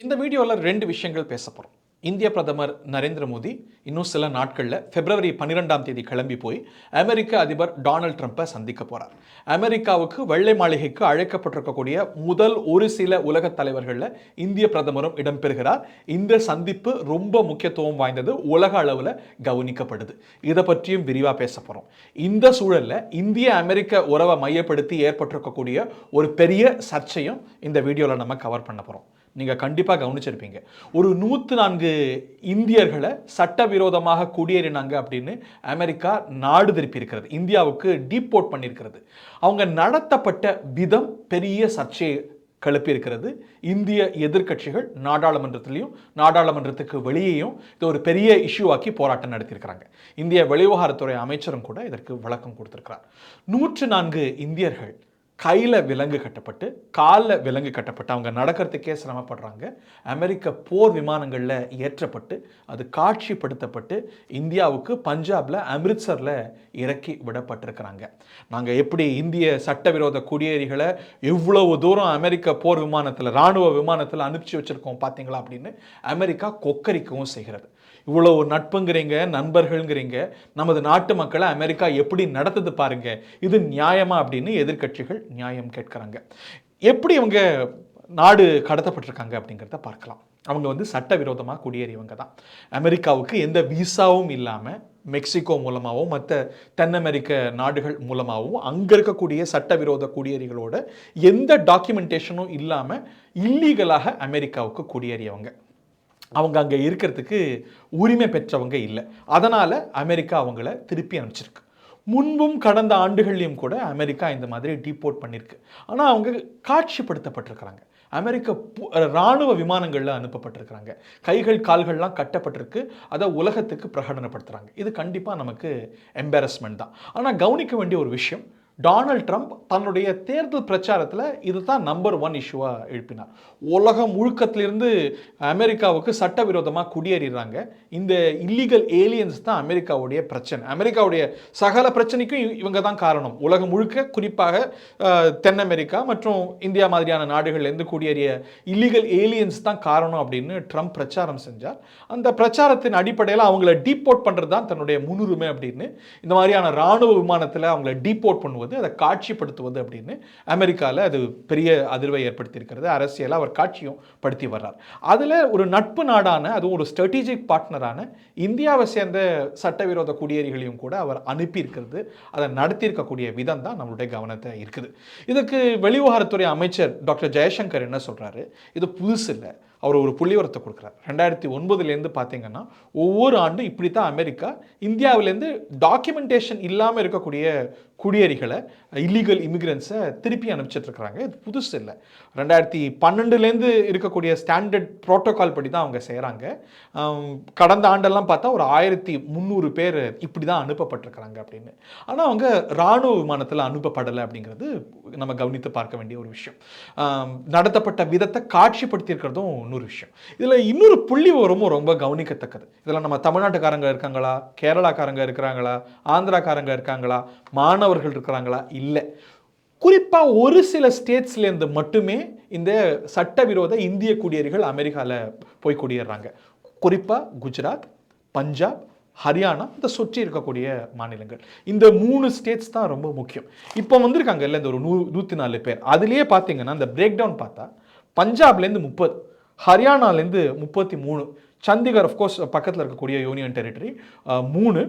இந்த வீடியோவில் 2 விஷயங்கள் பேச போகிறோம். இந்திய பிரதமர் நரேந்திர மோடி இன்னும் சில நாட்களில் பிப்ரவரி 12ஆம் தேதி கிளம்பி போய் அமெரிக்க அதிபர் டொனால்ட் ட்ரம்ப்பை சந்திக்க போகிறார். அமெரிக்காவுக்கு வெள்ளை மாளிகைக்கு அழைக்கப்பட்டிருக்கக்கூடிய முதல் ஒரு சில உலக தலைவர்களில் இந்திய பிரதமரும் இடம்பெறுகிறார். இந்த சந்திப்பு ரொம்ப முக்கியத்துவம் வாய்ந்தது, உலக அளவில் கவனிக்கப்படுது. இதை பற்றியும் விரிவாக பேச போகிறோம். இந்த சூழலில் இந்திய அமெரிக்க உறவை மையப்படுத்தி ஏற்பட்டிருக்கக்கூடிய ஒரு பெரிய சர்ச்சையும் இந்த வீடியோவில் நம்ம கவர் பண்ண போகிறோம். நீங்கள் கண்டிப்பாக கவனிச்சிருப்பீங்க, ஒரு 104 இந்தியர்களை சட்டவிரோதமாக குடியேறினாங்க அப்படின்னு அமெரிக்கா நாடு திருப்பி இருக்கிறது, இந்தியாவுக்கு டீப்போர்ட் பண்ணியிருக்கிறது. அவங்க நடத்தப்பட்ட விதம் பெரிய சர்ச்சையை கிளப்பி இருக்கிறது. இந்திய எதிர்க்கட்சிகள் நாடாளுமன்றத்திலையும் நாடாளுமன்றத்துக்கு வெளியேயும் இது ஒரு பெரிய இஷ்யூ ஆக்கி போராட்டம் நடத்தியிருக்கிறாங்க. இந்திய வெளிவிவகாரத்துறை அமைச்சரும் கூட இதற்கு விளக்கம் கொடுத்திருக்கிறார். 104 இந்தியர்கள் கையில் விலங்கு கட்டப்பட்டு காலில் விலங்கு கட்டப்பட்டு அவங்க நடக்கிறதுக்கே சிரமப்படுறாங்க. அமெரிக்க போர் விமானங்களில் ஏற்றப்பட்டு அது காட்சிப்படுத்தப்பட்டு இந்தியாவுக்கு பஞ்சாபில் அமிர்த்சரில் இறக்கி விடப்பட்டிருக்கிறாங்க. நாங்கள் எப்படி இந்திய சட்டவிரோத குடியேறிகளை எவ்வளவு தூரம் அமெரிக்க போர் விமானத்தில் இராணுவ விமானத்தில் அனுப்பிச்சி வச்சுருக்கோம் பார்த்தீங்களா அப்படின்னு அமெரிக்கா கொக்கரிக்கவும் செய்கிறது. இவ்வளவு நட்புங்கிறீங்க, நண்பர்கள்ங்கிறீங்க, நமது நாட்டு மக்களை அமெரிக்கா எப்படி நடத்துது பாருங்க, இது நியாயமா அப்படின்னு எதிர்க்கட்சிகள் நியாயம் கேட்கிறாங்க. எப்படி இவங்க நாடு கடத்தப்பட்டிருக்காங்க அப்படிங்கிறத பார்க்கலாம். அவங்க சட்டவிரோதமாக குடியேறியவங்க தான். அமெரிக்காவுக்கு எந்த விசாவும் இல்லாமல் மெக்சிகோ மூலமாகவும் மற்ற தென் அமெரிக்க நாடுகள் மூலமாகவும் அங்கே இருக்கக்கூடிய சட்டவிரோத குடியேறிகளோட எந்த டாக்குமெண்டேஷனும் இல்லாமல் இல்லீகலாக அமெரிக்காவுக்கு குடியேறியவங்க. அவங்க அங்கே இருக்கிறதுக்கு உரிமை பெற்றவங்க இல்லை. அதனால் அமெரிக்கா அவங்கள திருப்பி அனுப்பிச்சிருக்கு. முன்பும் கடந்த ஆண்டுகள்லையும் கூட அமெரிக்கா இந்த மாதிரி டீப்போர்ட் பண்ணியிருக்கு. ஆனால் அவங்க காட்சிப்படுத்தப்பட்டிருக்கிறாங்க. அமெரிக்க இராணுவ விமானங்களில் அனுப்பப்பட்டிருக்கிறாங்க. கைகள் கால்கள்லாம் கட்டப்பட்டிருக்கு. அதை உலகத்துக்கு பிரகடனப்படுத்துகிறாங்க. இது கண்டிப்பாக நமக்கு எம்பாரஸ்மெண்ட் தான். ஆனால் கவனிக்க வேண்டிய ஒரு விஷயம், டொனால்ட் ட்ரம்ப் தன்னுடைய தேர்தல் பிரச்சாரத்தில் இது தான் நம்பர் 1 இஷ்யூவாக எழுப்பினார். உலகம் முழுக்கத்திலிருந்து அமெரிக்காவுக்கு சட்டவிரோதமாக குடியேறிடுறாங்க. இந்த இல்லீகல் ஏலியன்ஸ் தான் அமெரிக்காவுடைய பிரச்சனை. அமெரிக்காவுடைய சகல பிரச்சனைக்கும் இவங்க தான் காரணம். உலகம் முழுக்க, குறிப்பாக தென் அமெரிக்கா மற்றும் இந்தியா மாதிரியான நாடுகள்லேருந்து குடியேறிய இல்லீகல் ஏலியன்ஸ் தான் காரணம் அப்படின்னு ட்ரம்ப் பிரச்சாரம் செஞ்சார். அந்த பிரச்சாரத்தின் அடிப்படையில் அவங்கள டீப்போர்ட் பண்ணுறது தான் தன்னுடைய முன்னுரிமை அப்படின்னு, இந்த மாதிரியான இராணுவ விமானத்தில் அவங்கள டீப்போர்ட் பண்ணுவது, அதை காட்சிப்படுத்துவது அப்படின்னு அமெரிக்காவில் அது பெரிய அதிர்வை ஏற்படுத்தியிருக்கிறது. அரசியலை அவர் காட்சியும் படுத்தி வர்றார். அதில் ஒரு நட்பு நாடான, அதுவும் ஒரு ஸ்ட்ராட்டஜிக் பார்ட்னரான இந்தியாவை சேர்ந்த சட்டவிரோத குடியேறிகளையும் கூட அவர் அனுப்பியிருக்கிறது. அதை நடத்தியிருக்கக்கூடிய விதம் தான் நம்மளுடைய கவனத்தை இருக்குது. இதுக்கு வெளிவிவகாரத்துறை அமைச்சர் டாக்டர் ஜெய்சங்கர் என்ன சொல்கிறாரு, இது புதுசு இல்லை. அவர் ஒரு புள்ளிவரத்தை கொடுக்குறார். 2009 பார்த்தீங்கன்னா ஒவ்வொரு ஆண்டும் இப்படி தான் அமெரிக்கா இந்தியாவிலேருந்து டாக்குமெண்டேஷன் இல்லாமல் இருக்கக்கூடிய குடியேறிகளை, இல்லீகல் இமிகிரன்ஸை திருப்பி அனுப்பிச்சிட்ருக்கிறாங்க. இது புதுசு இல்லை. 2012 இருக்கக்கூடிய ஸ்டாண்டர்ட் ப்ரோட்டோகால் படி தான் அவங்க செய்கிறாங்க. கடந்த ஆண்டெல்லாம் பார்த்தா ஒரு 1300 பேர் இப்படி தான் அனுப்பப்பட்டிருக்கிறாங்க அப்படின்னு. ஆனால் அவங்க இராணுவ விமானத்தில் அனுப்பப்படலை அப்படிங்கிறது நம்ம கவனித்து பார்க்க வேண்டிய ஒரு விஷயம். நடத்தப்பட்ட விதத்தை காட்சிப்படுத்தியிருக்கிறதும் இன்னொரு விஷயம். இதில் இன்னொரு புள்ளி ரொம்ப கவனிக்கத்தக்கது. இதில் நம்ம தமிழ்நாட்டுக்காரங்க இருக்காங்களா, கேரளாக்காரங்க இருக்கிறாங்களா, ஆந்திராக்காரங்க இருக்காங்களா, மாணவர்கள் இருக்கிறாங்களா, இல்லை. குறிப்பாக ஒரு சில ஸ்டேட்ஸ்லேருந்து மட்டுமே இந்த சட்டவிரோத இந்திய குடியேறிகள் அமெரிக்காவில் போய் குடியேறாங்க. குறிப்பாக குஜராத், பஞ்சாப், ஹரியானா, இந்த சுற்றி இருக்கக்கூடிய மாநிலங்கள். இந்த 3 ஸ்டேட்ஸ் தான் ரொம்ப முக்கியம். இப்போ வந்திருக்காங்க இல்லை இந்த ஒரு 104 பேர். அதுலேயே பார்த்தீங்கன்னா இந்த பிரேக் டவுன் பார்த்தா பஞ்சாப்லேருந்து 30, ஹரியானாலேருந்து 33, சண்டிகர் அஃப்கோர்ஸ் பக்கத்தில் இருக்கக்கூடிய யூனியன் டெரிட்டரி 3,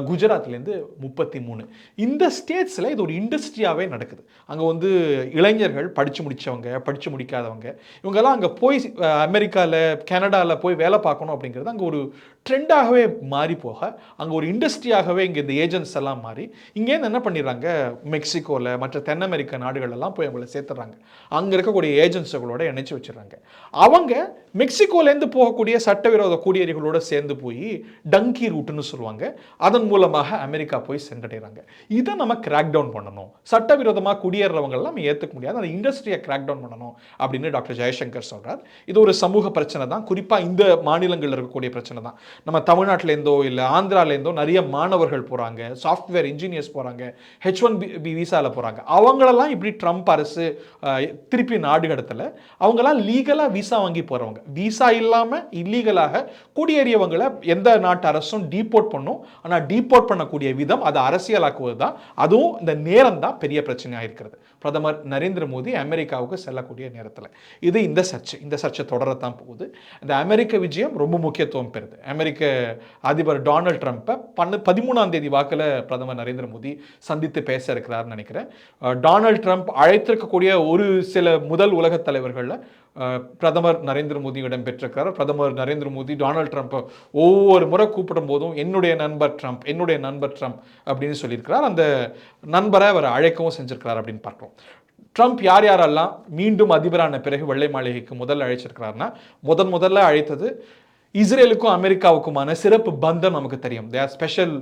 குஜராத்லேருந்து 33. இந்த ஸ்டேட்ஸில் இது ஒரு இண்டஸ்ட்ரியாகவே நடக்குது. அங்கே இளைஞர்கள் படித்து முடித்தவங்க, படித்து முடிக்காதவங்க, இவங்கெல்லாம் அங்கே போய் அமெரிக்காவில், கனடாவில் போய் வேலை பார்க்கணும் அப்படிங்கிறது அங்கே ஒரு ட்ரெண்டாகவே மாறி போக, அங்கே ஒரு இண்டஸ்ட்ரியாகவே இங்கே இந்த ஏஜென்ட்ஸ் எல்லாம் மாறி இங்கேருந்து என்ன பண்ணிடுறாங்க, மெக்சிகோவில் மற்ற தென் அமெரிக்க நாடுகளெல்லாம் போய் அவங்கள சேர்த்துறாங்க. அங்கே இருக்கக்கூடிய ஏஜென்ட்ஸுகளோட இணைச்சி வச்சுறாங்க. அவங்க மெக்சிகோலேருந்து போகக்கூடிய சட்டவிரோத குடியேறிகளோடு சேர்ந்து போய் டங்கி ரூட்டுன்னு சொல்லுவாங்க, அதன் மூலமாக அமெரிக்கா போய் சென்றடைகிறாங்க. இதை நம்ம கிராக் டவுன் பண்ணணும். சட்டவிரோதமாக குடியேறவங்கெல்லாம் நம்ம ஏற்றுக்க முடியாது, அந்த இண்டஸ்ட்ரியை கிராக் டவுன் பண்ணணும் அப்படின்னு டாக்டர் ஜெய்சங்கர் சொல்கிறார். இது ஒரு சமூக பிரச்சனை தான், குறிப்பாக இந்த மாநிலங்களில் இருக்கக்கூடிய பிரச்சனை தான். நம்ம தமிழ்நாட்டிலேருந்தோ இல்லை ஆந்திராலேருந்தோ நிறைய மாணவர்கள் போகிறாங்க, சாஃப்ட்வேர் இன்ஜினியர்ஸ் போகிறாங்க, H1B விசாவில் போகிறாங்க. அவங்களெல்லாம் இப்படி ட்ரம்ப் அரசு திருப்பி நாடு கடத்தலை. அவங்கெல்லாம் லீகலாக விசா வாங்கி போகிறவங்க. விசா இல்லாமல் இல்லீகலாக குடியேறியவங்களை எந்த நாட்டு அரசும் டீபோர்ட் பண்ணும். ஆனால் டீபோர்ட் பண்ணக்கூடிய விதம் அதை அரசியலாக்குவது தான். அதுவும் இந்த நேரம் தான் பெரிய பிரச்சனையாக இருக்கிறது. பிரதமர் நரேந்திர மோடி அமெரிக்காவுக்கு செல்லக்கூடிய நேரத்தில் இது இந்த சர்ச்சை தொடரத்தான் போகுது. இந்த அமெரிக்க விஜயம் ரொம்ப முக்கியத்துவம் பெறுது. அமெரிக்க அதிபர் டொனால்ட் ட்ரம்ப்பை 13ஆம் தேதி வாக்கில் பிரதமர் நரேந்திர மோடி சந்தித்து பேச இருக்கிறார்னு நினைக்கிறேன். டொனால்ட் ட்ரம்ப் அழைத்திருக்கக்கூடிய ஒரு சில முதல் உலகத் தலைவர்களில் பிரதமர் நரேந்திர மோடி இடம்பெற்றிருக்கிறார். பிரதமர் நரேந்திர மோடி டொனால்ட் ட்ரம்ப்பை ஒவ்வொரு முறை கூப்பிடும் போதும் என்னுடைய நண்பர் ட்ரம்ப் அப்படின்னு சொல்லியிருக்கிறார். அந்த நண்பரை அவர் அழைக்கவும் செஞ்சிருக்கிறார் அப்படின்னு பார்க்கிறோம். ட்ரம்ப் யாரெல்லாம் மீண்டும் அதிபரான பிறகு வெள்ளை மாளிகைக்கு முதல்ல அழைச்சிருக்கிறார்னா, முதல்ல அழைத்தது இஸ்ரேலுக்கும் அமெரிக்காவுக்குமான சிறப்பு பந்தம் நமக்கு தெரியும். They are special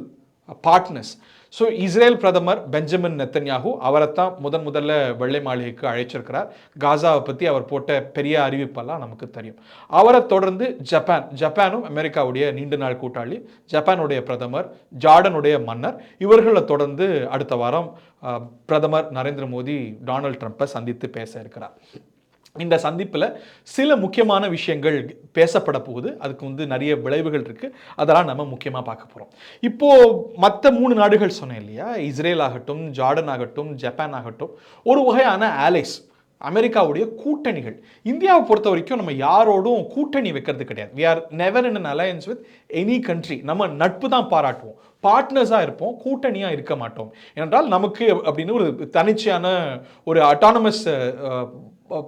partners. So Israel பிரதமர் பெஞ்சமின் நெத்தன்யாகு அவரைத்தான் முதல்ல வெள்ளை மாளிகைக்கு அழைச்சிருக்கிறார். காசாவை பற்றி அவர் போட்ட பெரிய அறிவிப்பெல்லாம் நமக்கு தெரியும். அவரை தொடர்ந்து ஜப்பானும் அமெரிக்காவுடைய நீண்ட நாள் கூட்டாளி, ஜப்பானுடைய பிரதமர், ஜார்டனுடைய மன்னர், இவர்களை தொடர்ந்து அடுத்த வாரம் பிரதமர் நரேந்திர மோடி டொனால்ட் ட்ரம்ப்பை சந்தித்து பேச இருக்கிறார். இந்த சந்திப்பில் சில முக்கியமான விஷயங்கள் பேசப்பட போகுது. அதுக்கு நிறைய விளைவுகள் இருக்குது. அதெல்லாம் நம்ம முக்கியமாக பார்க்க போகிறோம். இப்போது மற்ற 3 நாடுகள் சொன்னேன் இல்லையா, இஸ்ரேல் ஆகட்டும், ஜார்டன் ஆகட்டும், ஜப்பான் ஆகட்டும், ஒரு வகையான ஆலைஸ், அமெரிக்காவுடைய கூட்டணிகள். இந்தியாவை பொறுத்த வரைக்கும் நம்ம யாரோடும் கூட்டணி வைக்கிறது கிடையாது. We are never in an alliance with any country. நம்ம நட்பு தான் பாராட்டுவோம், பார்ட்னர்ஸாக இருப்போம், கூட்டணியாக இருக்க மாட்டோம். ஏனென்றால் நமக்கு அப்படின்னு ஒரு தனிச்சையான ஒரு அட்டானமஸ்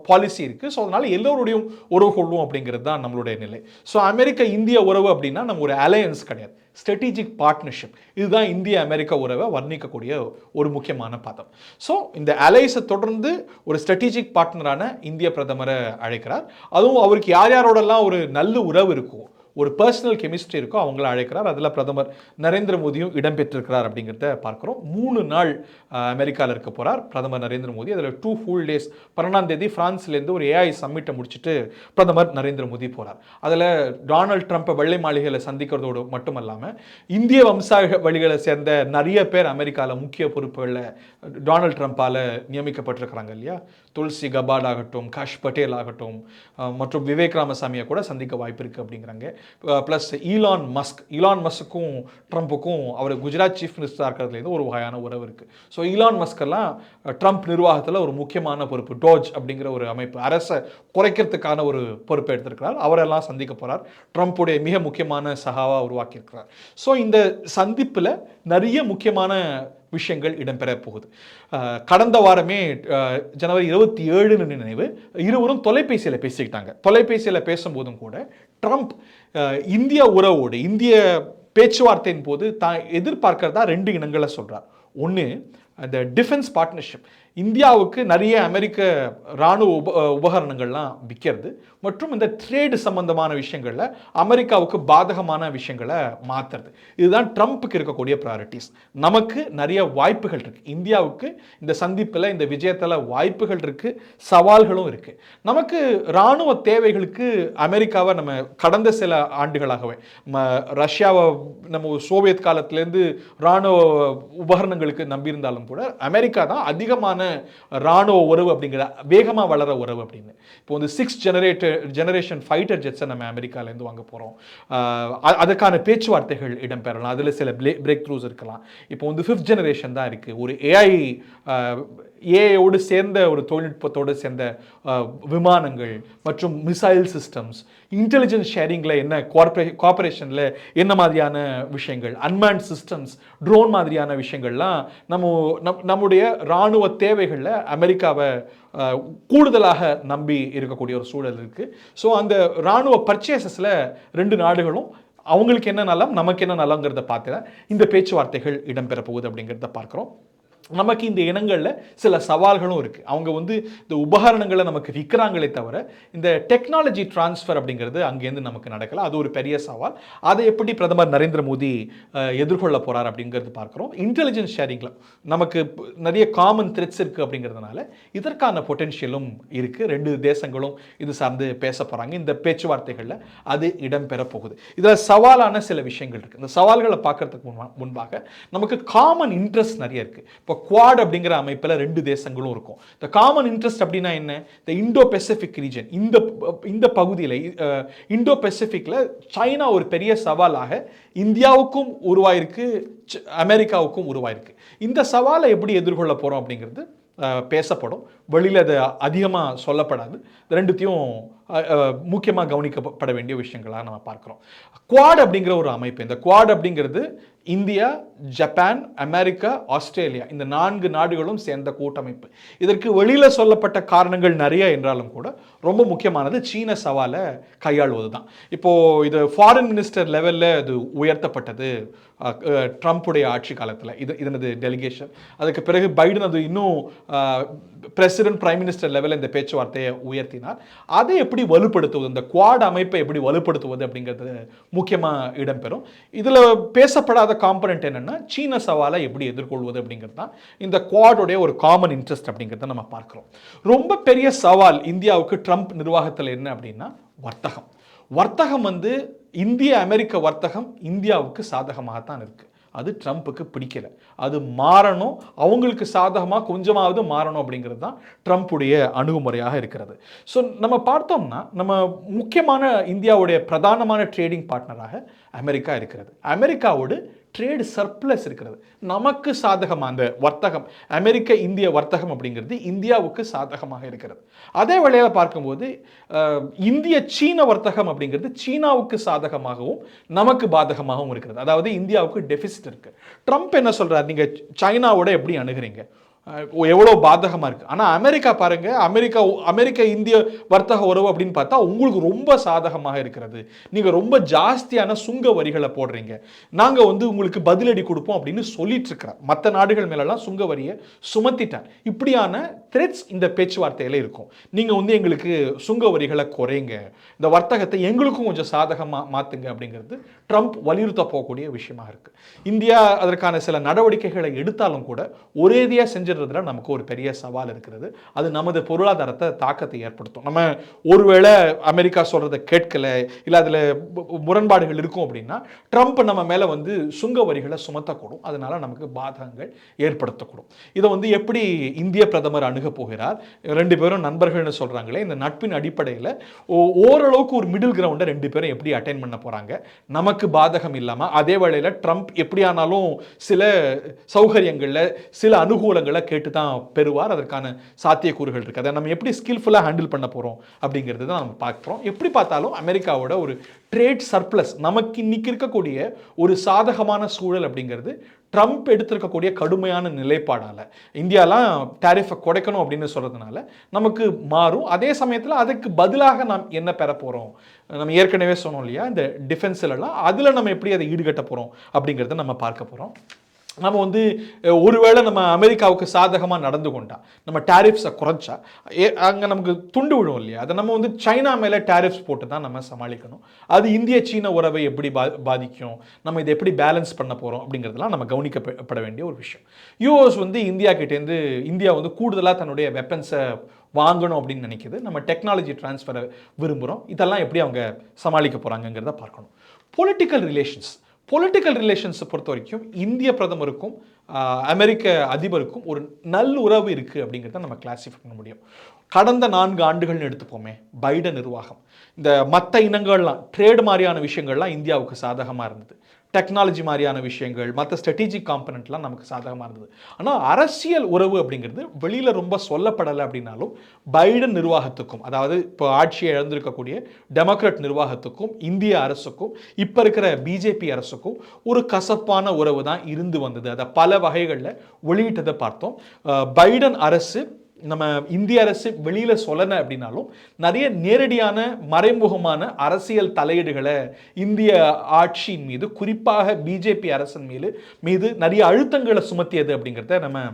பாலிசி இருக்குது. ஸோ அதனால் எல்லோருடையும் உறவு கொள்வோம் அப்படிங்கிறது தான் நம்மளுடைய நிலை. ஸோ அமெரிக்க இந்திய உறவு அப்படின்னா நம்ம ஒரு அலையன்ஸ் கிடையாது, ஸ்ட்ராட்டஜிக் பார்ட்னர்ஷிப். இதுதான் இந்திய அமெரிக்க உறவை வர்ணிக்கக்கூடிய ஒரு முக்கியமான பதம். ஸோ இந்த அலைஸை தொடர்ந்து ஒரு ஸ்ட்ராட்டஜிக் பார்ட்னரான இந்திய பிரதமரை அழைக்கிறார். அதுவும் அவருக்கு யாரோடலாம் ஒரு நல்ல உறவு இருக்கும், ஒரு பர்சனல் கெமிஸ்ட்ரி இருக்கோ அவங்கள அழைக்கிறார். அதில் பிரதமர் நரேந்திர மோடியும் இடம்பெற்றிருக்கிறார் அப்படிங்கிறத பார்க்குறோம். 3 நாள் அமெரிக்காவில் இருக்க போகிறார் பிரதமர் நரேந்திர மோடி. அதில் 2 ஃபுல் டேஸ். 12ஆம் தேதி ஃப்ரான்ஸ்லேருந்து ஒரு AI சம்மிட்டை முடிச்சுட்டு பிரதமர் நரேந்திர மோடி போகிறார். அதில் டொனால்ட் ட்ரம்ப்பை வெள்ளை மாளிகையில் சந்திக்கிறதோடு மட்டுமல்லாமல் இந்திய வம்சாவளிகளை சேர்ந்த நிறைய பேர் அமெரிக்காவில் முக்கிய பொறுப்புகளில் டொனால்ட் ட்ரம்ப்பால் நியமிக்கப்பட்டிருக்கிறாங்க இல்லையா. துல்சி கபாட் ஆகட்டும், காஷ் பட்டேல் ஆகட்டும், மற்றும் விவேக் ராமசாமியை கூட சந்திக்க வாய்ப்பு இருக்குது அப்படிங்கிறாங்க. ப்ளஸ் ஈலான் மஸ்க்கும் ட்ரம்ப்புக்கும் அவர் குஜராத் சீஃப் மினிஸ்டராக இருக்கிறதுலேருந்து ஒரு வகையான உறவு இருக்குது. ஸோ ஈலான் மஸ்கெல்லாம் ட்ரம்ப் நிர்வாகத்தில் ஒரு முக்கியமான பொறுப்பு, டோஜ் அப்படிங்கிற ஒரு அமைப்பு, அரசை குறைக்கிறதுக்கான ஒரு பொறுப்பை எடுத்திருக்கிறார். அவரெல்லாம் சந்திக்க போகிறார். ட்ரம்ப்புடைய மிக முக்கியமான சகாவாக உருவாக்கியிருக்கிறார். ஸோ இந்த சந்திப்பில் நிறைய முக்கியமான விஷயங்கள் இடம்பெற போகுது. கடந்த வாரமே ஜனவரி 27 நினைவு இருவரும் தொலைபேசியில் பேசிக்கிட்டாங்க. தொலைபேசியில் பேசும்போதும் கூட ட்ரம்ப் இந்திய உறவோடு, இந்திய பேச்சுவார்த்தையின் போது தான் எதிர்பார்க்கிறதா 2 இனங்களை சொல்கிறார். ஒன்று, அந்த டிஃபென்ஸ் பார்ட்னர்ஷிப், இந்தியாவுக்கு நிறைய அமெரிக்க இராணுவ உபகரணங்கள்லாம் விற்கிறது, மற்றும் இந்த ட்ரேடு சம்பந்தமான விஷயங்களில் அமெரிக்காவுக்கு பாதகமான விஷயங்களை மாற்றுறது. இதுதான் ட்ரம்ப்புக்கு இருக்கக்கூடிய ப்ரையாரிட்டிஸ். நமக்கு நிறைய வாய்ப்புகள் இருக்குது. இந்தியாவுக்கு இந்த சந்திப்பில், இந்த விஜயத்தில் வாய்ப்புகள் இருக்குது, சவால்களும் இருக்குது. நமக்கு இராணுவ தேவைகளுக்கு அமெரிக்காவை நம்ம கடந்த சில ஆண்டுகளாகவே, ரஷ்யாவை நம்ம சோவியத் காலத்திலேருந்து இராணுவ உபகரணங்களுக்கு நம்பியிருந்தாலும் கூட அமெரிக்கா தான் அதிகமான ராணுவ உறவு அப்படிங்கிற வேகமாக வளர உறவு அப்படின்னு. இப்போ வந்து 6th ஜெனரேஷன் ஃபைட்டர் ஜெட்ஸை நம்ம அமெரிக்காலேருந்து வாங்க போகிறோம். அதுக்கான பேச்சுவார்த்தைகள் இடம்பெறலாம். அதில் சில பிரேக் த்ரூஸ் இருக்கலாம். இப்போ வந்து 5th ஜெனரேஷன் தான் இருக்குது. ஒரு ஏஐயோடு சேர்ந்த ஒரு தொழில்நுட்பத்தோடு சேர்ந்த விமானங்கள் மற்றும் மிசைல் சிஸ்டம்ஸ், இன்டெலிஜென்ஸ் ஷேரிங்கில் என்ன கோஆபரேஷனில் என்ன மாதிரியான விஷயங்கள், அன்மேன்ட் சிஸ்டம்ஸ், ட்ரோன் மாதிரியான விஷயங்கள்லாம் நம்முடைய இராணுவ தேவைகளில் அமெரிக்காவை கூடுதலாக நம்பி இருக்கக்கூடிய ஒரு சூழல் இருக்குது. ஸோ அந்த இராணுவ பர்ச்சேசஸில் 2 நாடுகளும் அவங்களுக்கு என்ன நலம், நமக்கு என்ன நலங்கிறத பார்த்து இந்த பேச்சுவார்த்தைகள் இடம்பெற போகுது அப்படிங்கிறத பார்க்குறோம். நமக்கு இந்த இனங்களில் சில சவால்களும் இருக்குது. அவங்க வந்து இந்த உபகரணங்களை நமக்கு விற்கிறாங்களே தவிர இந்த டெக்னாலஜி டிரான்ஸ்ஃபர் அப்படிங்கிறது அங்கேருந்து நமக்கு நடக்கலை. அது ஒரு பெரிய சவால். அதை எப்படி பிரதமர் நரேந்திர மோடி எதிர்கொள்ள போகிறார் அப்படிங்கிறது பார்க்குறோம். இன்டெலிஜென்ஸ் ஷேரிங்கில் நமக்கு நிறைய காமன் த்ரெட்ஸ் இருக்குது அப்படிங்கிறதுனால இதற்கான பொட்டென்ஷியலும் இருக்குது. 2 தேசங்களும் இது சார்ந்து பேச போகிறாங்க. இந்த பேச்சுவார்த்தைகளில் அது இடம்பெற போகுது. இதில் சவாலான சில விஷயங்கள் இருக்குது. இந்த சவால்களை பார்க்கறதுக்கு முன்பாக நமக்கு காமன் இன்ட்ரெஸ்ட் நிறைய இருக்குது. இப்போ குவாட் அப்படிங்கிற அமைப்பில் 2 தேசங்களும் இருக்கும். இந்த காமன் இன்ட்ரெஸ்ட் அப்படின்னா என்ன? இந்த இண்டோ பெசிபிக் ரீஜன், இந்த பகுதியில் இண்டோ பெசிபிக்ல சைனா ஒரு பெரிய சவாலாக இந்தியாவுக்கும் உருவாயிருக்கு, அமெரிக்காவுக்கும் உருவாயிருக்கு. இந்த சவாலை எப்படி எதிர்கொள்ள போகிறோம் அப்படிங்கிறது பேசப்படும். வெளியில் அது அதிகமாக சொல்லப்படாது. ரெண்டுத்தையும் முக்கியமாக கவனிக்கப்பட வேண்டிய விஷயங்களாக நம்ம பார்க்குறோம். குவாட் அப்படிங்கிற ஒரு அமைப்பு, இந்த குவாட் அப்படிங்கிறது இந்தியா, ஜப்பான், அமெரிக்கா, ஆஸ்திரேலியா இந்த 4 நாடுகளும் சேர்ந்த கூட்டமைப்பு. இதற்கு வெளியில் சொல்லப்பட்ட காரணங்கள் நிறைய என்றாலும் கூட ரொம்ப முக்கியமானது சீன சவாலை கையாளுவது தான். இப்போது இது ஃபாரின் மினிஸ்டர் லெவலில் இது உயர்த்தப்பட்டது ட்ரம்ப்புடைய ஆட்சி காலத்தில். இதனது டெலிகேஷன். அதுக்கு பிறகு பைடன் அது இன்னும் பிரசிடென்ட் பிரைம் மினிஸ்டர் லெவலில் இந்த பேச்சுவார்த்தையை உயர்த்தினார். அதை எப்படி வலுப்படுத்துவது, இந்த குவாட் அமைப்பை எப்படி வலுப்படுத்துவது அப்படிங்கிறது முக்கியமாக இடம்பெறும். இதில் பேசப்படாத காம்பனன்ட் என்னன்னா சீன சவாலை எப்படி எதிர்கொள்வது அப்படிங்கிறது தான் இந்த குவாடோடைய ஒரு காமன் இன்ட்ரெஸ்ட் அப்படிங்கிறத நம்ம பார்க்கிறோம். ரொம்ப பெரிய சவால் இந்தியாவுக்கு ட்ரம்ப் நிர்வாகத்தில் என்ன அப்படின்னா வர்த்தகம். வர்த்தகம் வந்து இந்திய அமெரிக்க வர்த்தகம் இந்தியாவுக்கு சாதகமாகத்தான் இருக்கு. அது ட்ரம்ப்புக்கு பிடிக்கல. அது மாறணும், அவங்களுக்கு சாதகமாக கொஞ்சமாவது மாறணும் அப்படிங்கிறது தான் ட்ரம்ப்புடைய அணுகுமுறையாக இருக்கிறது. ஸோ நம்ம பார்த்தோம்னா நம்ம முக்கியமான இந்தியாவுடைய பிரதானமான ட்ரேடிங் பார்ட்னராக அமெரிக்கா இருக்கிறது. அமெரிக்காவோடு ட்ரேடு சர்ப்ளஸ் இருக்கிறது. நமக்கு சாதகமாக அந்த வர்த்தகம், அமெரிக்க இந்திய வர்த்தகம் அப்படிங்கிறது இந்தியாவுக்கு சாதகமாக இருக்கிறது. அதே வேளையில் பார்க்கும்போது இந்திய சீன வர்த்தகம் அப்படிங்கிறது சீனாவுக்கு சாதகமாகவும் நமக்கு பாதகமாகவும் இருக்கிறது. அதாவது இந்தியாவுக்கு டெபிசிட் இருக்குது. ட்ரம்ப் என்ன சொல்கிறார், நீங்கள் சைனாவோட எப்படி அணுகிறீங்க, எவ்வளோ பாதகமாக இருக்குது. ஆனால் அமெரிக்கா பாருங்கள், அமெரிக்க இந்திய வர்த்தக உறவு அப்படின்னு பார்த்தா உங்களுக்கு ரொம்ப சாதகமாக இருக்கிறது. நீங்கள் ரொம்ப ஜாஸ்தியான சுங்க வரிகளை போடுறீங்க, நாங்கள் வந்து உங்களுக்கு பதிலடி கொடுப்போம் அப்படின்னு சொல்லிட்டு இருக்கிறார். மற்ற நாடுகள் மேலெல்லாம் சுங்க வரியை சுமத்திட்டார். இப்படியான த்ரெட்ஸ் இந்த பேச்சுவார்த்தையில் இருக்கும். நீங்கள் வந்து எங்களுக்கு சுங்க வரிகளை குறைங்க, இந்த வர்த்தகத்தை எங்களுக்கும் கொஞ்சம் சாதகமாக மாற்றுங்க அப்படிங்கிறது ட்ரம்ப் வலியுறுத்த போகக்கூடிய விஷயமாக இருக்குது. இந்தியா அதற்கான சில நடவடிக்கைகளை எடுத்தாலும் கூட ஒரேதியாக செஞ்ச நமக்கு ஒரு பெரிய சவால் இருக்கிறது. அது நமது பொருளாதாரத்தை தாக்கத்தை ஏற்படுத்தும். நம்ம ஒருவேளை அமெரிக்கா சொல்றதை கேட்கல, இல்ல அதுல முரண்பாடுகள் இருக்கும் அப்படின்னா ட்ரம்ப் நம்ம மேல வந்து சுங்க வரிகளை சுமத்தக்கூடும். அதனால நமக்கு பாதகங்கள் ஏற்படுத்தக்கூடும். இதை வந்து எப்படி இந்திய பிரதமர் அணுக போகிறார்? 2 பேரும் நண்பர்கள்னு சொல்றாங்களே, இந்த நட்பின் அடிப்படையில் ஓரளவுக்கு ஒரு மிடில் கிரவுண்டை 2 பேரும் எப்படி அட்டைன் பண்ண போறாங்க, நமக்கு பாதகம் இல்லாம. அதே வேளையில் ட்ரம்ப் எப்படியானாலும் சில சௌகரியங்கள்ல சில அனுகூலங்களை கேட்டு தான் பெறுவார். அதற்கான சாத்தியக்கூறுகள் இருக்குது. அதை நம்ம எப்படி ஸ்கில்ஃபுல்லாக ஹேண்டில் பண்ண போகிறோம் அப்படிங்கிறது தான் நம்ம பார்க்குறோம். எப்படி பார்த்தாலும் அமெரிக்காவோட ஒரு ட்ரேட் சர்ப்ளஸ், நமக்கு இன்னைக்கு இருக்கக்கூடிய ஒரு சாதகமான சூழல் அப்படிங்கிறது ட்ரம்ப் எடுத்திருக்கக்கூடிய கடுமையான நிலைப்பாடால் இந்தியாலாம் டேரிஃபை குறைக்கணும் அப்படின்னு சொல்கிறதுனால நமக்கு மாறும். அதே சமயத்தில் அதுக்கு பதிலாக நாம் என்ன பெற போகிறோம், நம்ம ஏற்கனவே சொன்னோம் இல்லையா, இந்த டிஃபென்ஸ்லாம் அதில் நம்ம எப்படி அதை ஈடுகட்ட போகிறோம் அப்படிங்கிறத நம்ம பார்க்க போகிறோம். நம்ம வந்து ஒருவேளை நம்ம அமெரிக்காவுக்கு சாதகமாக நடந்து கொண்டா, நம்ம டேரிஃப்ஸை குறைச்சா அங்கே நமக்கு துண்டு விடும் இல்லையா, அதை நம்ம வந்து சைனா மேலே டேரிஃப்ஸ் போட்டு தான் நம்ம சமாளிக்கணும். அது இந்திய சீன உறவை எப்படி பாதிக்கும், நம்ம இதை எப்படி பேலன்ஸ் பண்ண போகிறோம் அப்படிங்கிறதுலாம் நம்ம கவனிக்கப்பட வேண்டிய ஒரு விஷயம். யூஎஸ் வந்து இந்தியா வந்து கூடுதலாக தன்னுடைய வெப்பன்ஸை வாங்கணும் அப்படின்னு நினைக்கிது. நம்ம டெக்னாலஜி டிரான்ஸ்ஃபரை விரும்புகிறோம். இதெல்லாம் எப்படி அவங்க சமாளிக்க போகிறாங்கங்கிறத பார்க்கணும். பொலிட்டிக்கல் ரிலேஷன்ஸை பொறுத்த வரைக்கும் இந்திய பிரதமருக்கும் அமெரிக்க அதிபருக்கும் ஒரு நல்லுறவு இருக்குது அப்படிங்கிறத நம்ம கிளாஸிஃபை பண்ண முடியும். கடந்த 4 ஆண்டுகள்னு எடுத்துப்போமே, பைடன் நிர்வாகம் இந்த மற்ற இனங்கள்லாம் ட்ரேடு மாதிரியான விஷயங்கள்லாம் இந்தியாவுக்கு சாதகமாக இருந்தது. டெக்னாலஜி மாதிரியான விஷயங்கள், மற்ற ஸ்ட்ராட்டஜிக் காம்பனண்ட்லாம் நமக்கு சாதகமாக இருந்தது. ஆனால் அரசியல் உறவு அப்படிங்கிறது வெளியில் ரொம்ப சொல்லப்படலை அப்படின்னாலும் பைடன் நிர்வாகத்துக்கும், அதாவது இப்போ ஆட்சியை இழந்திருக்கக்கூடிய டெமோக்ராட் நிர்வாகத்துக்கும் இந்திய அரசுக்கும் இப்போ இருக்கிற பிஜேபி அரசுக்கும் ஒரு கசப்பான உறவு தான் இருந்து வந்தது. அதை பல வகைகளில் வெளியிட்டதை பார்த்தோம். பைடன் அரசு, நம்ம இந்திய அரசு வெளியில் சொல்லணும் அப்படின்னாலும் நிறைய நேரடியான மறைமுகமான அரசியல் தலையீடுகளை இந்திய ஆட்சியின் மீது, குறிப்பாக பிஜேபி அரசின் மீது நிறைய அழுத்தங்களை சுமத்தியது அப்படிங்கிறத நம்ம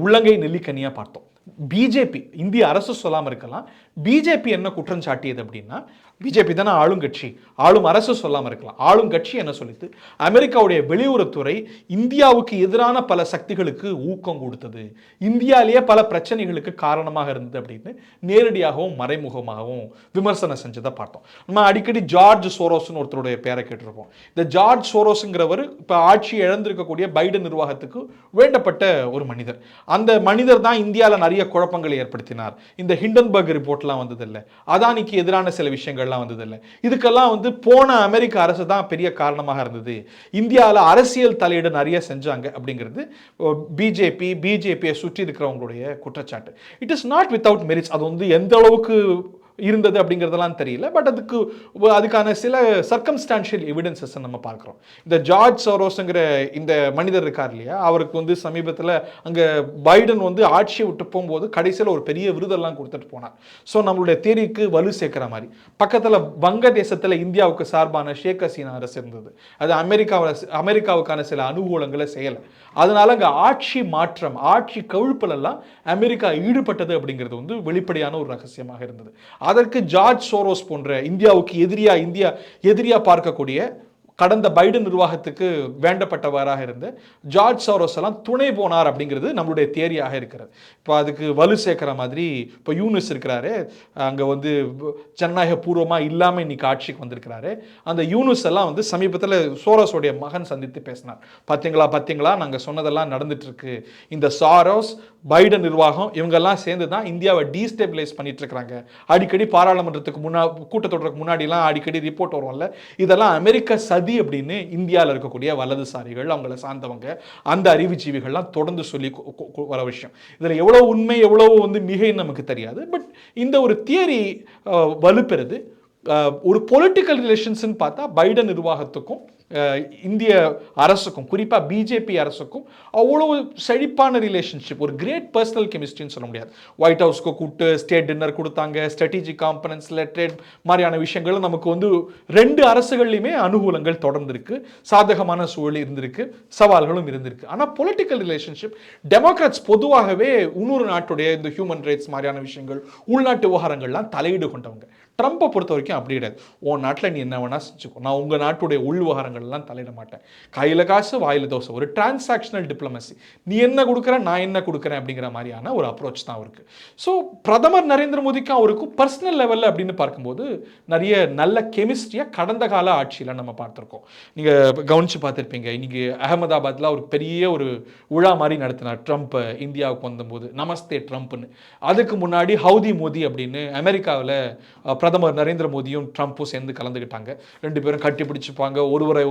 உள்ளங்கை நெல்லிக்கனியாக பார்த்தோம். பிஜேபி, இந்திய அரசு சொல்லாமல் இருக்கலாம், பிஜேபி என்ன குற்றம் சாட்டியது அப்படின்னா, பிஜேபி தானே ஆளுங்கட்சி, ஆளும் அரசு சொல்லாமல் இருக்கலாம், ஆளுங்கட்சி என்ன சொல்லிட்டு அமெரிக்காவுடைய வெளியுறவுத்துறை இந்தியாவுக்கு எதிரான பல சக்திகளுக்கு ஊக்கம் கொடுத்தது, இந்தியாவிலேயே பல பிரச்சனைகளுக்கு காரணமாக இருந்தது அப்படின்னு நேரடியாகவும் மறைமுகமாகவும் விமர்சனம் செஞ்சதை பார்த்தோம். நம்ம அடிக்கடி ஜார்ஜ் சோரோஸ்னு ஒருத்தருடைய பேரை கேட்டிருப்போம். இந்த ஜார்ஜ் சோரோஸுங்கிறவர் இப்போ ஆட்சி இழந்திருக்கக்கூடிய பைடன் நிர்வாகத்துக்கு வேண்டப்பட்ட ஒரு மனிதர். அந்த மனிதர் தான் இந்தியாவில் நிறைய குழப்பங்களை ஏற்படுத்தினார். இந்த ஹிண்டன்பர்க் ரிப்போர்ட்லாம் வந்ததில்லை, அதானிக்கு எதிரான சில விஷயங்கள்லாம் வந்ததில்லை, இதுக்கெல்லாம் போன அமெரிக்க அரசு தான் பெரிய காரணமாக இருந்தது, இந்தியாவில் அரசியல் தலையீடு நிறைய செஞ்சாங்க அப்படிங்கிறது பிஜேபியை சுற்றி இருக்கிறவங்களுடைய குற்றச்சாட்டு. It is not without merits. அது எந்த அளவுக்கு இருந்தது அப்படிங்கிறதெல்லாம் தெரியல, பட் அதுக்கான சில சர்க்கம்ஸ்டான்ஷியல் எவிடன்சஸ் நம்ம பார்க்குறோம். இந்த ஜார்ஜ் சோரோஸ்ங்கிற இந்த மனிதர் இருக்கார் இல்லையா, அவருக்கு சமீபத்தில் அங்கே பைடன் ஆட்சியை விட்டு போகும்போது கடைசியில் ஒரு பெரிய விருதெல்லாம் கொடுத்துட்டு போனார். ஸோ நம்மளுடைய தேரிக்கு வலு சேர்க்கிற மாதிரி பக்கத்தில் வங்கதேசத்தில் இந்தியாவுக்கு சார்பான ஷேக் ஹசீனா அரசு இருந்தது. அது அமெரிக்காவுக்கான சில அனுகூலங்களை செய்யலை. அதனால அங்கே ஆட்சி மாற்றம், ஆட்சி கவிழ்ப்பெல்லாம் அமெரிக்கா ஈடுபட்டது அப்படிங்கிறது வெளிப்படையான ஒரு ரகசியமாக இருந்தது. அதற்கு ஜார்ஜ் சோரோஸ் போன்ற இந்தியாவுக்கு எதிரியா பார்க்கக்கூடிய கடந்த பைடன் நிர்வாகத்துக்கு வேண்டப்பட்டவராக இருந்த ஜார்ஜ் சோரோஸ் எல்லாம் துணை போனார் அப்படிங்கிறது நம்மளுடைய தியரியாக இருக்கிறது. இப்போ அதுக்கு வலு சேர்க்கிற மாதிரி இப்போ யூனிஸ் இருக்கிறாரு, அங்கே ஜனநாயக பூர்வமாக இல்லாமல் இன்னைக்கு ஆட்சிக்கு வந்திருக்கிறாரு. அந்த யூனிஸ் எல்லாம் சமீபத்தில் சோரோஸோடைய மகன் சந்தித்து பேசினார். பார்த்தீங்களா நாங்கள் சொன்னதெல்லாம் நடந்துட்டு இருக்கு, இந்த சாரோஸ் பைடன் நிர்வாகம் இவங்கெல்லாம் சேர்ந்து தான் இந்தியாவை டீஸ்டெபிலைஸ் பண்ணிட்டு இருக்கிறாங்க. அடிக்கடி பாராளுமன்றத்துக்கு கூட்டத்தொடருக்கு முன்னாடிலாம் அடிக்கடி ரிப்போர்ட் வரும்ல, இதெல்லாம் அமெரிக்க சதி அப்படின்னு இந்தியாவில் இருக்கக்கூடிய வலதுசாரிகள், அவங்கள சார்ந்தவங்க, அந்த அறிவுஜீவிகள்லாம் தொடர்ந்து சொல்லி வர விஷயம். இதில் எவ்வளவு உண்மை எவ்வளவு மிகைன்னு நமக்கு தெரியாது. பட் இந்த ஒரு தியரி வலுப்பெறுது. ஒரு பொலிட்டிக்கல் ரிலேஷன்ஸ்ன்னு பார்த்தா பைடன் நிர்வாகத்துக்கும் இந்திய அரசுக்கும், குறிப்பாக பிஜேபி அரசுக்கும் அவ்வளவு செழிப்பான ரிலேஷன்ஷிப், ஒரு கிரேட் பர்சனல் கெமிஸ்ட்ரின்னு சொல்ல முடியாது. ஒயிட் ஹவுஸ்க்கு கூப்பிட்டு ஸ்டேட் டின்னர் கொடுத்தாங்க, ஸ்ட்ராட்டஜிக் கான்ஃபரன்ஸில் ட்ரேட் மாதிரியான விஷயங்கள் நமக்கு ரெண்டு அரசுகள்லையுமே அனுகூலங்கள் தொடர்ந்து இருக்கு, சாதகமான சூழல் இருந்திருக்கு, சவால்களும் இருந்திருக்கு. ஆனால் பொலிட்டிக்கல் ரிலேஷன்ஷிப் டெமோக்ராட்ஸ் பொதுவாகவே இன்னொரு நாட்டுடைய இந்த ஹியூமன் ரைட்ஸ் மாதிரியான விஷயங்கள், உள்நாட்டு விவகாரங்கள்லாம் தலையீடு கொண்டவங்க. ட்ரம்பை பொறுத்த வரைக்கும் அப்படி கிடையாது. உன் நாட்டில் நீ என்ன வேணா செஞ்சுக்கோ, நான் உங்கள் நாட்டுடைய உள் விவகாரங்கள்லாம் தலையிட மாட்டேன், கையில் காசு வாயில் தோசை, ஒரு டிரான்சாக்ஷனல் டிப்ளமசி, நீ என்ன கொடுக்குற நான் என்ன கொடுக்குறேன் அப்படிங்கிற மாதிரியான ஒரு அப்ரோச் தான் அவருக்கு. ஸோ பிரதமர் நரேந்திர மோடிக்கும் அவருக்கும் பர்சனல் லெவலில் அப்படின்னு பார்க்கும்போது நிறைய நல்ல கெமிஸ்ட்ரியாக கடந்த கால ஆட்சியில் நம்ம பார்த்துருக்கோம். நீங்கள் கவனித்து பார்த்துருப்பீங்க, இன்னைக்கு அகமதாபாத்தில் ஒரு பெரிய ஒரு விழா மாதிரி நடத்தினார் ட்ரம்ப் இந்தியாவுக்கு வந்தபோது, நமஸ்தே ட்ரம்ப்னு. அதுக்கு முன்னாடி ஹவுதி மோடி அப்படின்னு அமெரிக்காவில் பிரதமர் நரேந்திர மோடியும் ட்ரம்ப்பும் சேர்ந்து கலந்துக்கிட்டாங்க. ரெண்டு பேரும் கட்டி பிடிச்சிப்பாங்க, ஒருவரை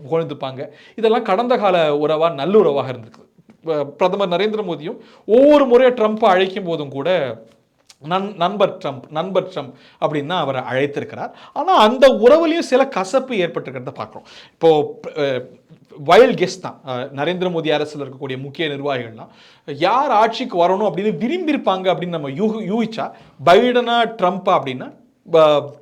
புகழ்ந்துப்பாங்க. இதெல்லாம் கடந்த கால உறவாக நல்லுறவாக இருந்திருக்கு. பிரதமர் நரேந்திர மோடியும் ஒவ்வொரு முறையும் ட்ரம்ப்பை அழைக்கும் போதும் கூட நண்பர் ட்ரம்ப் அப்படின்னு அவரை அழைத்திருக்கிறார். ஆனால் அந்த உறவுலையும் சில கசப்பு ஏற்பட்டிருக்கிறத பார்க்குறோம். இப்போது வைல்ட் கெஸ்ட் தான் நரேந்திர மோடி அரசில் இருக்கக்கூடிய முக்கிய நிர்வாகிகள்லாம் யார் ஆட்சிக்கு வரணும் அப்படின்னு விரும்பியிருப்பாங்க அப்படின்னு நம்ம யூகிச்சா பைடனா ட்ரம்ப்பா அப்படின்னா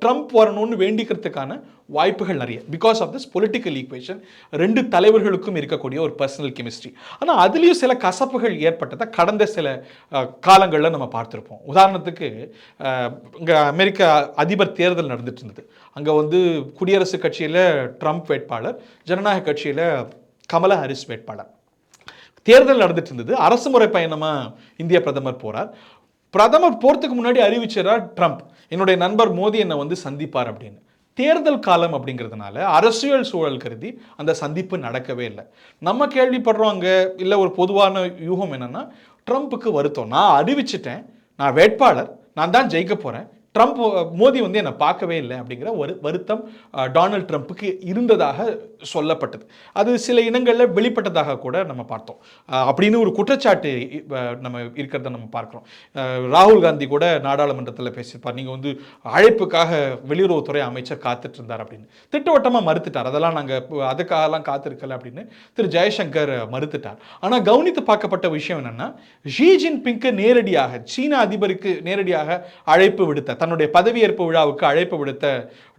ட்ரம்ப் வரணும்னு வேண்டிக்கிறதுக்கான வாய்ப்புகள் நிறைய, because of this political equation, ரெண்டு தலைவர்களுக்கும் இருக்கக்கூடிய ஒரு பர்சனல் கெமிஸ்ட்ரி. ஆனால் அதுலேயும் சில கசப்புகள் ஏற்பட்டதை கடந்த சில காலங்களில் நம்ம பார்த்துருப்போம். உதாரணத்துக்கு இங்கே அமெரிக்க அதிபர் தேர்தல் நடந்துட்டு இருந்தது. அங்கே குடியரசுக் கட்சியில் ட்ரம்ப் வேட்பாளர், ஜனநாயக கட்சியில் கமலா ஹாரிஸ் வேட்பாளர். தேர்தல் நடந்துட்டு இருந்தது. அரசு முறை பயணமாக இந்திய பிரதமர் போகிறார். பிரதமர் போகிறதுக்கு முன்னாடி அறிவிச்சார் ட்ரம்ப், என்னுடைய நண்பர் மோடி என்னை சந்திப்பார் அப்படின்னு. தேர்தல் காலம் அப்படிங்கிறதுனால அரசியல் சூழல் கருதி அந்த சந்திப்பு நடக்கவே இல்லை. நம்ம கேள்விப்படுறோம் அங்கே இல்லை, ஒரு பொதுவான யூகம் என்னன்னா, ட்ரம்ப்புக்கு வருத்தம், நான் அறிவிச்சிட்டேன், நான் வேட்பாளர், நான் தான் ஜெயிக்க போகிறேன், ட்ரம்ப் மோடி என்னை பார்க்கவே இல்லை அப்படிங்கிற ஒரு வருத்தம் டொனால்ட் ட்ரம்ப்புக்கு இருந்ததாக சொல்லப்பட்டது. அது சில இனங்களில் வெளிப்பட்டதாக கூட நம்ம பார்த்தோம். அப்படின்னு ஒரு குற்றச்சாட்டு நம்ம இருக்கிறத நம்ம பார்க்குறோம். ராகுல் காந்தி கூட நாடாளுமன்றத்தில் பேசியிருப்பார், நீங்கள் அழைப்புக்காக வெளியுறவுத்துறை அமைச்சர் காத்துட்டு இருந்தார் அப்படின்னு. திட்டவட்டமாக மறுத்துட்டார், அதெல்லாம் நாங்கள் அதுக்காகலாம் காத்திருக்கல அப்படின்னு திரு ஜெயசங்கர் மறுத்துட்டார். ஆனால் கவனித்து பார்க்கப்பட்ட விஷயம் என்னென்னா, ஷி ஜின்பிங்க்கு நேரடியாக, சீன அதிபருக்கு நேரடியாக அழைப்பு விடுத்த தன்னுடைய பதவியேற்பு விழாவுக்கு அழைப்பு விடுத்த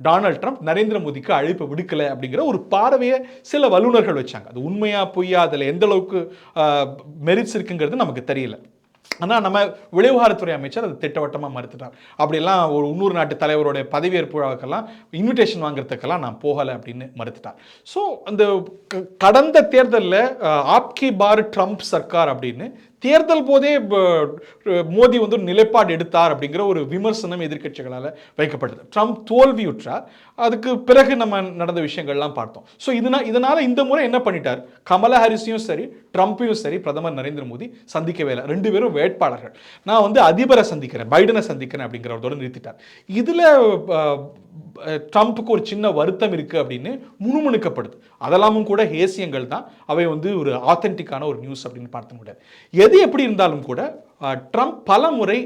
டொனால்ட் ட்ரம்ப் நரேந்திர மோடிக்கு அழைப்பு விடுக்கலை அப்படிங்கிற ஒரு பார்வையை சில வல்லுநர்கள் வச்சாங்க. அது உண்மையா பொய்யா, அதில் எந்த அளவுக்கு மெரிட்ஸ் இருக்குங்கிறது நமக்கு தெரியல. ஆனால் நம்ம வெளிவிவகாரத்துறை அமைச்சர் அது திட்டவட்டமாக மறுத்துட்டார். அப்படியெல்லாம் ஒரு இன்னொரு நாட்டு தலைவருடைய பதவியேற்பு விழாவுக்கெல்லாம் இன்விடேஷன் வாங்குறதுக்கெல்லாம் நான் போகலை அப்படின்னு மறுத்துட்டார். ஸோ அந்த கடந்த தேர்தலில் ஆப்கி பார் ட்ரம்ப் சர்க்கார் அப்படின்னு தேர்தல் போதே மோடி வந்து ஒரு நிலைப்பாடு எடுத்தார் அப்படிங்கிற ஒரு விமர்சனம் எதிர்க்கட்சிகளால் வைக்கப்பட்டது. ட்ரம்ப் தோல்வியுற்றார். அதுக்கு பிறகு நம்ம நடந்த விஷயங்கள்லாம் பார்த்தோம். ஸோ இதனால் இந்த முறை என்ன பண்ணிட்டார், கமலா ஹாரிஸையும் சரி ட்ரம்ப்பையும் சரி பிரதமர் நரேந்திர மோடி சந்திக்கவே இல்லை. 2 பேரும் வேட்பாளர்கள். நான் வந்து அதிபரை சந்திக்கிறேன், பைடனை சந்திக்கிறேன் அப்படிங்கிறதோடு நிறுத்திட்டார். இதில் ட்ரம்ப்புக்கு ஒரு சின்ன வருத்தம் இருக்குது அப்படின்னு முணுமுணுக்கப்படுது. அதெல்லாமும் கூட ஹேசியங்கள் தான், அவை வந்து ஒரு ஆத்தென்டிக்கான ஒரு நியூஸ் அப்படின்னு பார்த்த முடியாது. எது எப்படி இருந்தாலும் கூட ட்ரம்ப் பல முறை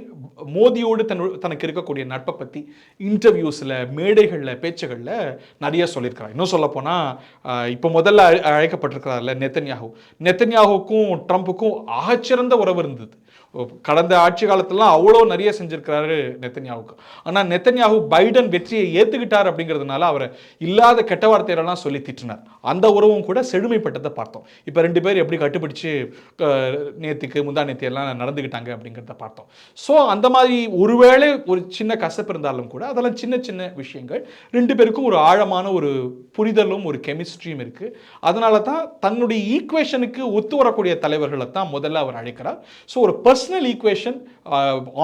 மோடியோடு தனக்கு இருக்கக்கூடிய நட்பை பற்றி இன்டர்வியூஸில், மேடைகளில், பேச்சுகளில் நிறைய சொல்லியிருக்கிறார். இன்னும் சொல்ல போனால் இப்போ முதல்ல அழைக்கப்பட்டிருக்கிறார்ல நெத்தன்யாகுவுக்கும் ட்ரம்ப்புக்கும் ஆகச்சிறந்த உறவு இருந்தது. கடந்த ஆட்சி காலத்திலாம் அவ்வளோ நிறைய செஞ்சிருக்கிறாரு நெத்தன்யாகுக்கு. ஆனால் நெத்தன்யாகு பைடன் வெற்றியை ஏற்றுக்கிட்டார் அப்படிங்கிறதுனால அவரை இல்லாத கெட்ட வார்த்தைகளெல்லாம் சொல்லி திட்டினார். அந்த உறவும் கூட செழுமைப்பட்டதை பார்த்தோம். இப்போ 2 பேர் எப்படி கட்டுப்பிடிச்சு நேற்றுக்கு முந்தா நேத்தியெல்லாம் நடந்துக்கிட்டாங்க அப்படிங்கிறத பார்த்தோம். ஸோ அந்த மாதிரி ஒருவேளை ஒரு சின்ன கசப்பு இருந்தாலும் கூட அதெல்லாம் சின்ன சின்ன விஷயங்கள். 2 பேருக்கும் ஒரு ஆழமான ஒரு புரிதலும் ஒரு கெமிஸ்ட்ரியும் இருக்குது. அதனால தான் தன்னுடைய ஈக்குவேஷனுக்கு ஒத்து வரக்கூடிய தலைவர்களை தான் முதல்ல அவர் அழைக்கிறார். ஸோ ஒரு personal equation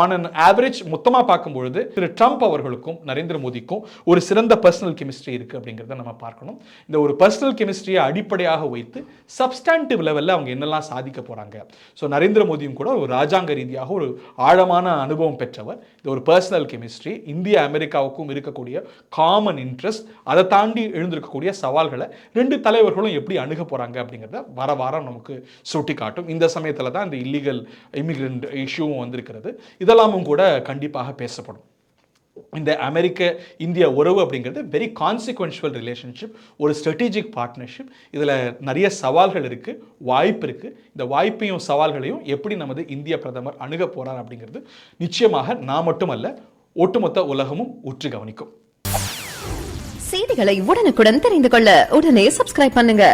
on an average மொத்தமாக பார்க்கும்பொழுது திரு ட்ரம்ப் அவர்களுக்கும் நரேந்திர மோடிக்கும் ஒரு சிறந்த பர்சனல் கெமிஸ்ட்ரி இருக்குது அப்படிங்கிறத நம்ம பார்க்கணும். இந்த ஒரு பர்சனல் கெமிஸ்ட்ரியை அடிப்படையாக வைத்து சப்ஸ்டாண்டிவ் லெவலில் அவங்க என்னெல்லாம் சாதிக்க போகிறாங்க. ஸோ நரேந்திர மோடியும் கூட ஒரு ராஜாங்க ரீதியாக ஒரு ஆழமான அனுபவம் பெற்றவர். இந்த ஒரு பர்சனல் கெமிஸ்ட்ரி இந்திய அமெரிக்காவுக்கும் இருக்கக்கூடிய காமன் இன்ட்ரெஸ்ட், அதை தாண்டி எழுந்திருக்கக்கூடிய சவால்களை 2 தலைவர்களும் எப்படி அணுக போகிறாங்க அப்படிங்கிறத வர வாரம் நமக்கு சுட்டி காட்டும். இந்த சமயத்தில் தான் இந்த இல்லீகல் இமிகிரண்ட் இஷ்யூவும் வந்திருக்கிறது. இதெல்லாமும் கூட கண்டிப்பாக பேசப்படும். இந்த அமெரிக்க இந்திய உறவு அப்படிங்கிறது வெரி கான்சிக்வென்ஷுவல் ரிலேஷன்ஷிப், ஒரு ஸ்ட்ராட்டஜிக் பார்ட்னர்ஷிப். இதில் நிறைய சவால்கள் இருக்குது, வாய்ப்பு இருக்குது. இந்த வாய்ப்பையும் சவால்களையும் எப்படி நமது இந்திய பிரதமர் அணுக போகிறார் அப்படிங்கிறது நிச்சயமாக நான் மட்டுமல்ல ஒட்டுமொத்த உலகமும் உற்று கவனிக்கும். செய்திகளை உடனுக்குடன் தெரிந்து கொள்ள உடனே சப்ஸ்கிரைப் பண்ணுங்க.